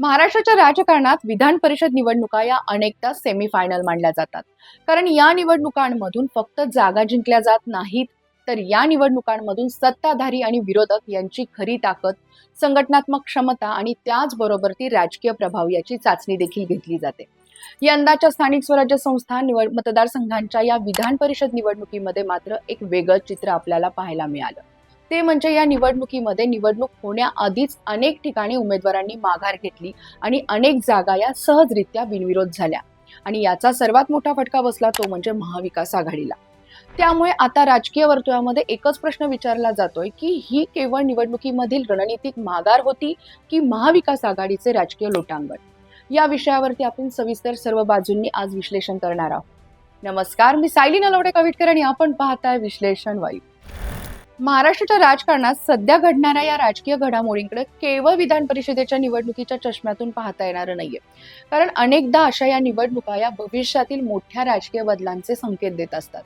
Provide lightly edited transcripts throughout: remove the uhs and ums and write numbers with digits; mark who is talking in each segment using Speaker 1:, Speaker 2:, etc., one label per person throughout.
Speaker 1: महाराष्ट्राच्या राजकारणात विधान परिषद निवडणुका या अनेकदा सेमीफायनल मानल्या जातात. कारण या निवडणुकांमधून फक्त जागा जिंकल्या जात नाहीत, तर या निवडणुकांमधून सत्ताधारी आणि विरोधक यांची खरी ताकद, संघटनात्मक क्षमता आणि त्याचबरोबर ती राजकीय प्रभाव याची चाचणी देखील घेतली जाते. यंदाच्या स्थानिक स्वराज्य संस्था मतदारसंघांच्या या विधान परिषद निवडणुकीमध्ये मात्र एक वेगळं चित्र आपल्याला पाहायला मिळालं. ते म्हणजे या निवडणुकीमध्ये निवडणूक होण्याआधीच अनेक ठिकाणी उमेदवारांनी माघार घेतली आणि अनेक जागा या सहजरित्या बिनविरोध झाल्या. आणि याचा सर्वात मोठा फटका बसला तो म्हणजे महाविकास आघाडीला. त्यामुळे आता राजकीय वर्तुळामध्ये एकच प्रश्न विचारला जातोय की ही केवळ निवडणुकीमधील रणनीतिक माघार होती की महाविकास आघाडीचे राजकीय लोटांगण. या विषयावरती आपण सविस्तर सर्व बाजूंनी आज विश्लेषण करणार आहोत. नमस्कार, मी सायली नलवडे कविटकर आणि आपण पाहताय विश्लेषण वायू. महाराष्ट्राच्या राजकारणात सध्या घडणाऱ्या या राजकीय घडामोडींकडे केवळ विधान परिषदेच्या निवडणुकीच्या चष्म्यातून पाहता येणार नाहीये. कारण अनेकदा अशा या निवडणुका या भविष्यातील मोठ्या राजकीय बदलांचे संकेत देत असतात.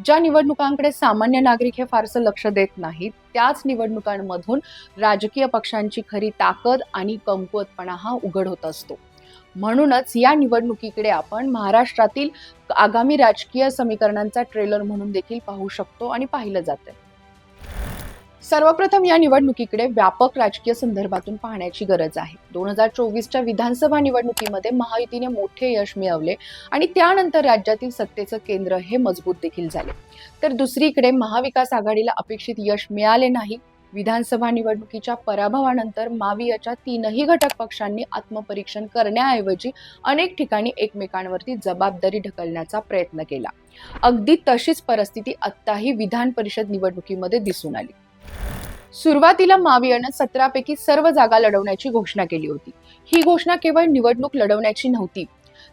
Speaker 1: ज्या निवडणुकांकडे सामान्य नागरिक हे फारसं लक्ष देत नाहीत, त्याच निवडणुकांमधून राजकीय पक्षांची खरी ताकद आणि कमकुवतपणा हा उघड होत असतो. म्हणूनच या निवडणुकीकडे आपण महाराष्ट्रातील आगामी राजकीय समीकरणांचा ट्रेलर म्हणून देखील पाहू शकतो आणि पाहिलं जातं. सर्वप्रथम या निवडणुकीकडे व्यापक राजकीय संदर्भातून पाहण्याची गरज आहे. 2024च्या विधानसभा निवडणुकीमध्ये महायुतीने मोठे यश मिळवले आणि त्यानंतर राज्यातील सत्तेचं केंद्र हे मजबूत देखील झाले. तर दुसरीकडे महाविकास आघाडीला अपेक्षित यश मिळाले नाही. विधानसभा निवडणुकीच्या पराभवानंतर मावियाच्या तीनही घटक पक्षांनी आत्मपरीक्षण करण्याऐवजी अनेक ठिकाणी एकमेकांवरती जबाबदारी ढकलण्याचा प्रयत्न केला. अगदी तशीच परिस्थिती आत्ताही विधान परिषद निवडणुकीमध्ये दिसून आली. सुरुवातीला मावियानं 17 पैकी सर्व जागा लढवण्याची घोषणा केली होती. ही घोषणा केवळ निवडणूक लढवण्याची नव्हती,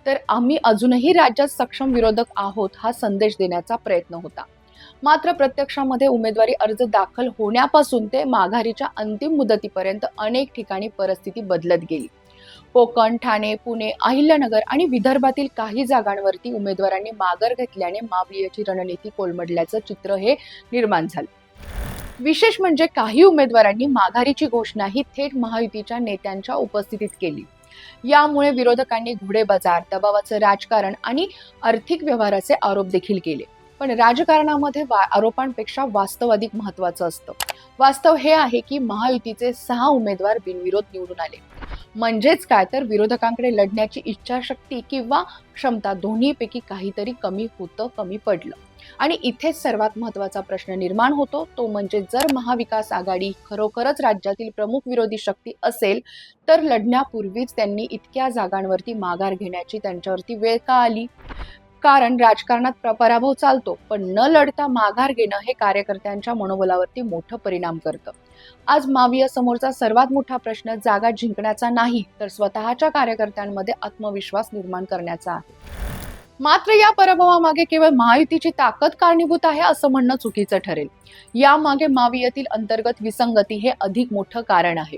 Speaker 1: तर आम्ही अजूनही राज्यात सक्षम विरोधक आहोत हा संदेश देण्याचा प्रयत्न होता. मात्र प्रत्यक्षामध्ये उमेदवारी अर्ज दाखल होण्यापासून ते माघारीच्या अंतिम मुदतीपर्यंत अनेक ठिकाणी परिस्थिती बदलत गेली. कोकण, ठाणे, पुणे, अहिल्यानगर आणि विदर्भातील काही जागांवरती उमेदवारांनी माघार घेतल्याने मावियाची रणनीती कोलमडल्याचं चित्र हे निर्माण झालं. विशेष म्हणजे काही उमेदवारांनी माघारीची घोषणा ही थेट महायुतीच्या नेत्यांच्या उपस्थितीत केली. यामुळे विरोधकांनी घोडेबाजार, दबावाचं राजकारण आणि आर्थिक व्यवहाराचे आरोप देखील केले. पण राजकारणामध्ये आरोपांपेक्षा वास्तव अधिक महत्वाचं असतं. वास्तव हे आहे की महायुतीचे 6 उमेदवार बिनविरोध निवडून आले. म्हणजेच काय, तर विरोधकांकडे लढण्याची इच्छाशक्ती किंवा क्षमता दोन्हीपैकी काहीतरी कमी पडलं. आणि इथेच सर्वात महत्वाचा प्रश्न निर्माण होतो, तो म्हणजे जर महाविकास आघाडी खरोखरच राज्यातील प्रमुख विरोधी शक्ती असेल तर लढण्यापूर्वीच त्यांनी इतक्या जागांवरती माघार घेण्याची त्यांच्यावरती वेळ का आली? कारण राजकारणात पराभव चालतो, पण न लढता माघार घेणं हे कार्यकर्त्यांच्या मनोबलावरती मोठं परिणाम करतं. आज माविया समोरचा सर्वात मोठा प्रश्न जागा जिंकण्याचा नाही, तर स्वतःच्या कार्यकर्त्यांमध्ये आत्मविश्वास निर्माण करण्याचा आहे. मात्र या पराभवामागे केवळ महायुतीची ताकद कारणीभूत आहे असं म्हणणं चुकीचं ठरेल. यामागे मावियातील अंतर्गत विसंगती हे अधिक मोठं कारण आहे.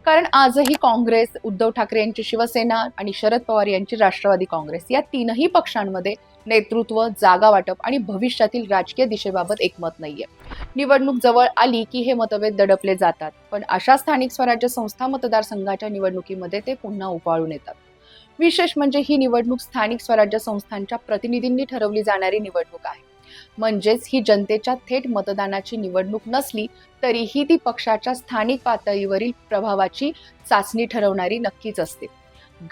Speaker 1: कारण आजही काँग्रेस, उद्धव ठाकरे यांची शिवसेना आणि शरद पवार यांची राष्ट्रवादी काँग्रेस या तीनही पक्षांमध्ये नेतृत्व, जागा वाटप आणि भविष्यातील राजकीय दिशेबाबत एकमत नाहीये. निवडणूक जवळ आली की हे मतभेद दडपले जातात, पण अशा स्थानिक स्वराज्य संस्था मतदारसंघाच्या निवडणुकीमध्ये ते पुन्हा उफाळून येतात. विशेष म्हणजे ही निवडणूक स्थानिक स्वराज्य संस्थांच्या प्रतिनिधींनी ठरवली जाणारी निवडणूक आहे. म्हणजेच ही जनतेच्या थेट मतदानाची निवडणूक नसली तरीही ती पक्षाच्या स्थानिक पातळीवरील प्रभावाची चाचणी ठरवणारी नक्कीच असते.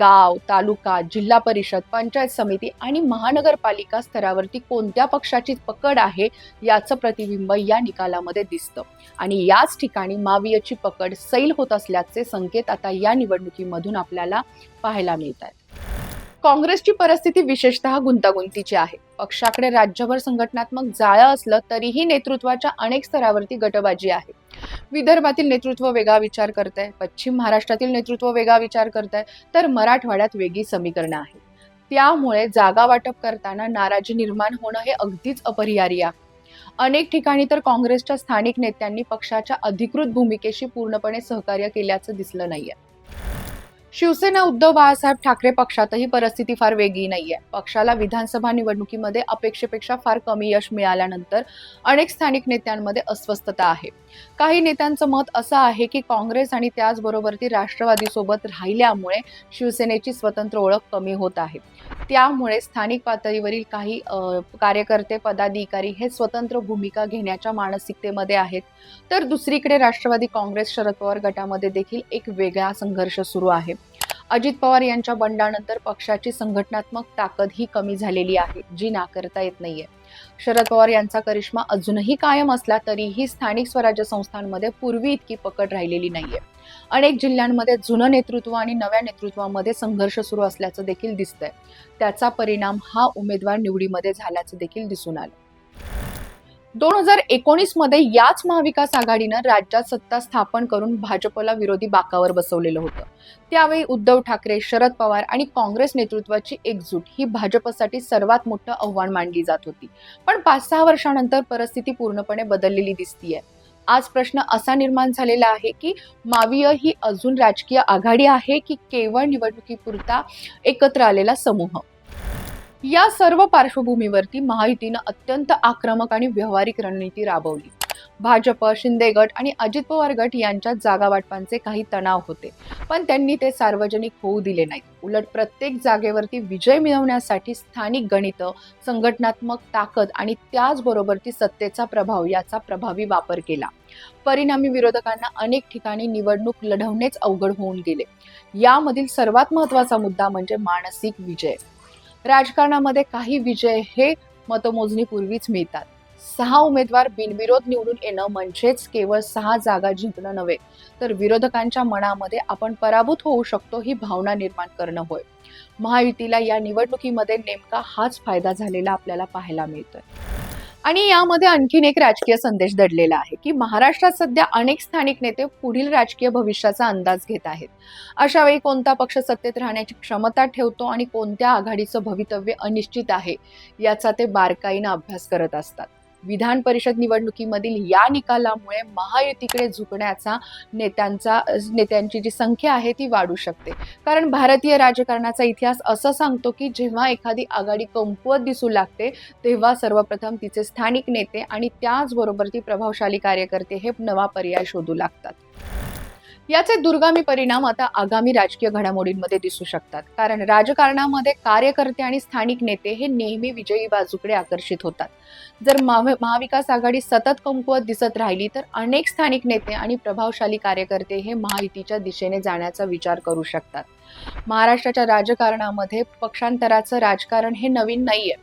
Speaker 1: गाव, तालुका, जिल्हा परिषद, पंचायत समिती आणि महानगरपालिका स्तरावरती कोणत्या पक्षाची पकड आहे याचं प्रतिबिंब या निकालामध्ये दिसतं. आणि याच ठिकाणी मावियाची पकड सैल होत असल्याचे संकेत आता या निवडणुकीमधून आपल्याला पाहायला मिळतात. काँग्रेसची परिस्थिती विशेषतः गुंतागुंतीची आहे. पक्षाकडे राज्यभर संघटनात्मक जाळं असलं तरीही नेतृत्वाच्या अनेक स्तरावरती गटबाजी आहे. विदर्भातील नेतृत्व वेगळा विचार करतंय, पश्चिम महाराष्ट्रातील नेतृत्व वेगळा विचार करतंय, तर मराठवाड्यात वेगळी समीकरणं आहेत. त्यामुळे जागा वाटप करताना नाराजी निर्माण होणं हे अगदीच अपरिहार्य आहे. अनेक ठिकाणी तर काँग्रेसच्या स्थानिक नेत्यांनी पक्षाच्या अधिकृत भूमिकेशी पूर्णपणे सहकार्य केल्याचं दिसलं नाहीये. शिवसेना उद्धव बाळासाहेब ठाकरे पक्षातही परिस्थिती फार वेगळी नाहीये. पक्षाला विधानसभा निवडणुकीमध्ये अपेक्षेपेक्षा फार कमी यश मिळाल्यानंतर अनेक स्थानिक नेत्यांमध्ये अस्वस्थता आहे. काही नेत्यांचं मत असं आहे की काँग्रेस आणि त्याचबरोबर ती राष्ट्रवादी सोबत राहिल्यामुळे शिवसेनेची स्वतंत्र ओळख कमी होत आहे. त्यामुळे स्थानिक पातळीवरील काही कार्यकर्ते पदाधिकारी हे स्वतंत्र भूमिका घेण्याच्या मानसिकतेमध्ये आहेत. तर दुसरीकडे राष्ट्रवादी काँग्रेस शरद पवार गटामध्ये देखील एक वेगळा संघर्ष सुरू आहे. अजित पवार यांच्या बंडानंतर पक्षाची संघटनात्मक ताकद ही कमी झालेली आहे, जी नाकारता येत नाहीये. शरद पवार यांचा करिश्मा अजूनही कायम असला तरीही स्थानिक स्वराज्य संस्थांमध्ये पूर्वी इतकी पकड राहिलेली नाहीये. अनेक जिल्ह्यांमध्ये जुनं नेतृत्व आणि नव्या नेतृत्वामध्ये संघर्ष सुरू असल्याचं देखील दिसतंय. त्याचा परिणाम हा उमेदवार निवडीमध्ये झाल्याचं देखील दिसून आलं. 2019 मध्ये याच महाविकास आघाडीनं राज्यात सत्ता स्थापन करून भाजपला विरोधी बाकावर बसवलेलं होतं. त्यावेळी उद्धव ठाकरे, शरद पवार आणि काँग्रेस नेतृत्वाची एकजूट ही भाजपसाठी सर्वात मोठं आव्हान मानली जात होती. पण 5-6 वर्षांनंतर परिस्थिती पूर्णपणे बदललेली दिसतीये. आज प्रश्न असा निर्माण झालेला आहे की माविय ही अजून राजकीय आघाडी आहे की केवळ निवडणुकीपुरता एकत्र आलेला समूह. या सर्व पार्श्वभूमीवरती महायुतीनं अत्यंत आक्रमक आणि व्यावहारिक रणनीती राबवली. भाजप, शिंदे गट आणि अजित पवार गट यांच्यात जागा वाटपांचे काही तणाव होते, पण त्यांनी ते सार्वजनिक होऊ दिले नाहीत. उलट प्रत्येक जागेवरती विजय मिळवण्यासाठी स्थानिक गणितं, संघटनात्मक ताकद आणि त्याचबरोबर ती सत्तेचा प्रभाव याचा प्रभावी वापर केला. परिणामी विरोधकांना अनेक ठिकाणी निवडणूक लढवणेच अवघड होऊन गेले. यामधील सर्वात महत्त्वाचा मुद्दा म्हणजे मानसिक विजय. राजकारणामध्ये काही विजय हे मतमोजणीपूर्वीच मिळतात. 6 उमेदवार बिनविरोध निवडून येणं म्हणजेच केवळ 6 जागा जिंकणं नव्हे, तर विरोधकांच्या मनामध्ये आपण पराभूत होऊ शकतो ही भावना निर्माण करणं होय. महायुतीला या निवडणुकीमध्ये नेमका हाच फायदा झालेला आपल्याला पाहायला मिळतोय. आणि यामध्ये आणखीन एक राजकीय संदेश दडलेला आहे की महाराष्ट्रात सध्या अनेक स्थानिक नेते पुढील राजकीय भविष्याचा अंदाज घेत आहेत. अशा वेळी कोणता पक्ष सत्तेत राहण्याची क्षमता ठेवतो आणि कोणत्या आघाडीचं भवितव्य अनिश्चित आहे याचा ते बारकाईनं अभ्यास करत असतात. विधान परिषद निवडणुकीमधील या निकालामुळे महायुतीकडे झुकण्याचा नेत्यांची जी संख्या आहे ती वाढू शकते. कारण भारतीय राजकारणाचा इतिहास असं सांगतो की जेव्हा एखादी आघाडी कमकुवत दिसू लागते तेव्हा सर्वप्रथम तिचे स्थानिक नेते आणि त्याचबरोबर ती प्रभावशाली कार्यकर्ते हे नवा पर्याय शोधू लागतात. याचे दुर्गामी परिणाम आता आगामी राजकीय घडामोडींमध्ये दिसू शकतात. कारण राजकारणामध्ये कार्यकर्ते आणि स्थानिक नेते हे नेहमी विजयी बाजूकडे आकर्षित होतात. जर महाविकास आघाडी सतत कमकुवत दिसत राहिली तर अनेक स्थानिक नेते आणि प्रभावशाली कार्यकर्ते हे महायुतीच्या दिशेने जाण्याचा विचार करू शकतात. महाराष्ट्राच्या राजकारणामध्ये पक्षांतराचं राजकारण हे नवीन नाहीये,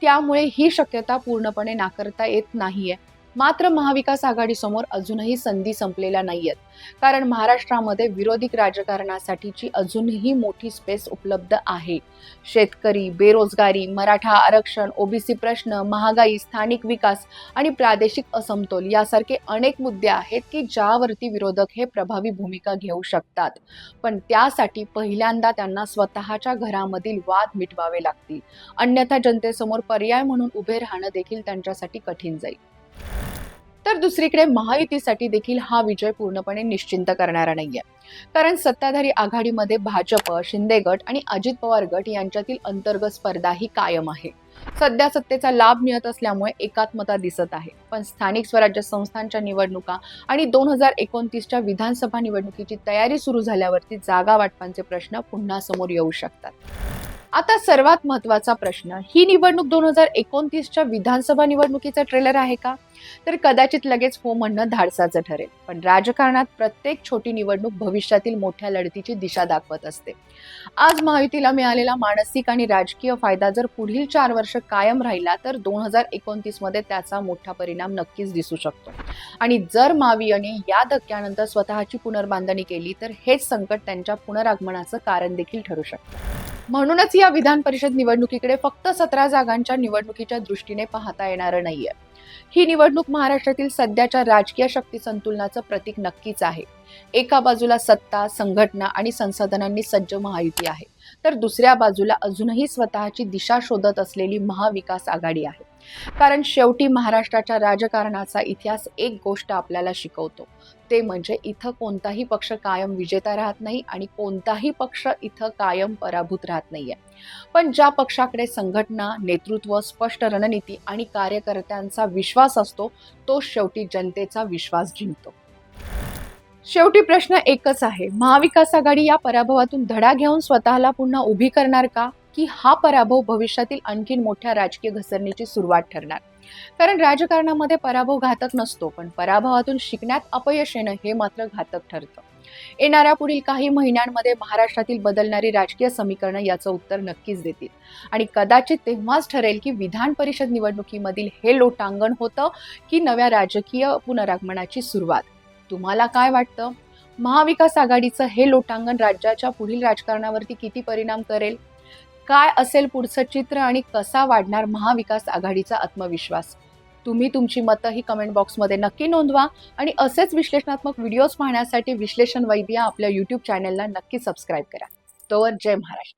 Speaker 1: त्यामुळे ही शक्यता पूर्णपणे नाकारता येत नाहीये. मात्र महाविकास आघाडीसमोर अजूनही संधी संपलेल्या नाहीयेत. कारण महाराष्ट्रामध्ये विरोधी राजकारणासाठीची अजूनही मोठी स्पेस उपलब्ध आहे. शेतकरी, बेरोजगारी, मराठा आरक्षण, ओबीसी प्रश्न, महागाई, स्थानिक विकास आणि प्रादेशिक असमतोल यासारखे अनेक मुद्दे आहेत की ज्यावरती विरोधक हे प्रभावी भूमिका घेऊ शकतात. पण त्यासाठी पहिल्यांदा त्यांना स्वतःच्या घरामधील वाद मिटवावे लागतील. अन्यथा जनतेसमोर पर्याय म्हणून उभे राहणं देखील त्यांच्यासाठी कठीण जाईल. तर दुसरीकडे महायुतीसाठी देखील हा विजय पूर्णपणे निश्चिंत करणारा नाहीये. कारण सत्ताधारी आघाडीमध्ये भाजप, शिंदे गट आणि अजित पवार गट यांच्यातील अंतर्गत स्पर्धा ही कायम आहे. सध्या सत्तेचा लाभ मिळत असल्यामुळे एकात्मता दिसत आहे. पण स्थानिक स्वराज्य संस्थांच्या निवडणुका आणि 2029च्या विधानसभा निवडणुकीची तयारी सुरू झाल्यावरती जागा वाटपांचे प्रश्न पुन्हा समोर येऊ शकतात. आता सर्वात महत्त्वाचा प्रश्न, ही निवडणूक 2029च्या विधानसभा निवडणुकीचा ट्रेलर आहे का? तर कदाचित लगेच हो म्हणणं धाडसाचं ठरेल. पण राजकारणात प्रत्येक छोटी निवडणूक भविष्यातील मोठ्या लढतीची दिशा दाखवत असते. आज महायुतीला मिळालेला मानसिक आणि राजकीय फायदा जर पुढील 4 वर्ष कायम राहिला तर 2029 मध्ये त्याचा मोठा परिणाम नक्कीच दिसू शकतो. आणि जर मावियाने या धक्क्यानंतर स्वतःची पुनर्बांधणी केली तर हेच संकट त्यांच्या पुनरागमनाचं कारण देखील ठरू शकतं. म्हणूनच या विधान परिषद निवडणुकीकडे फक्त 17 जागांच्या निवडणुकीच्या दृष्टीने पाहता येणार नाहीये. ही निवडणूक महाराष्ट्रातील सध्याच्या राजकीय शक्ती संतुलनाचं प्रतीक नक्कीच आहे. एका बाजूला सत्ता, संघटना आणि संसाधनांनी सज्ज महायुती आहे, तर दुसऱ्या बाजूला अजूनही स्वतःची दिशा शोधत असलेली महाविकास आघाडी आहे. कारण शेवटी महाराष्ट्राच्या राजकारणाचा इतिहास एक गोष्ट आपल्याला शिकवतो, ते म्हणजे इथं कोणताही पक्ष कायम विजेता राहत नाही आणि कोणताही पक्ष इथं कायम पराभूत राहत नाहीये. पण ज्या पक्षाकडे संघटना, नेतृत्व, स्पष्ट रणनीती आणि कार्यकर्त्यांचा विश्वास असतो, तो शेवटी जनतेचा विश्वास जिंकतो. शेवटी प्रश्न एकच आहे, महाविकास आघाडी या पराभवातून धडा घेऊन स्वतःला पुन्हा उभी करणार का, की हा पराभव भविष्यातील आणखीन मोठ्या राजकीय घसरणीची सुरुवात ठरणार? कारण राजकारणामध्ये पराभव घातक नसतो, पण पराभवातून शिकण्यात अपयश येणं हे मात्र घातक ठरतं. येणाऱ्या पुढील काही महिन्यांमध्ये महाराष्ट्रातील बदलणारी राजकीय समीकरणं याचं उत्तर नक्कीच देतील आणि कदाचित तेव्हाच ठरेल की विधान परिषद निवडणुकीमधील हे लोटांगण होतं की नव्या राजकीय पुनरागमनाची सुरुवात. तुम्हाला काय वाटतं? महाविकास आघाडीचं हे लोटांगण राज्याच्या पुढील राजकारणावरती किती परिणाम करेल? काय असेल पुढचं चित्र आणि कसा वाढणार महाविकास आघाडीचा आत्मविश्वास? तुम्ही तुमची मतं ही कमेंट बॉक्समध्ये नक्की नोंदवा आणि असेच विश्लेषणात्मक व्हिडिओज पाहण्यासाठी विश्लेषण वैद्य आपल्या YouTube चॅनलला नक्की सबस्क्राईब करा. तोवर जय महाराष्ट्र.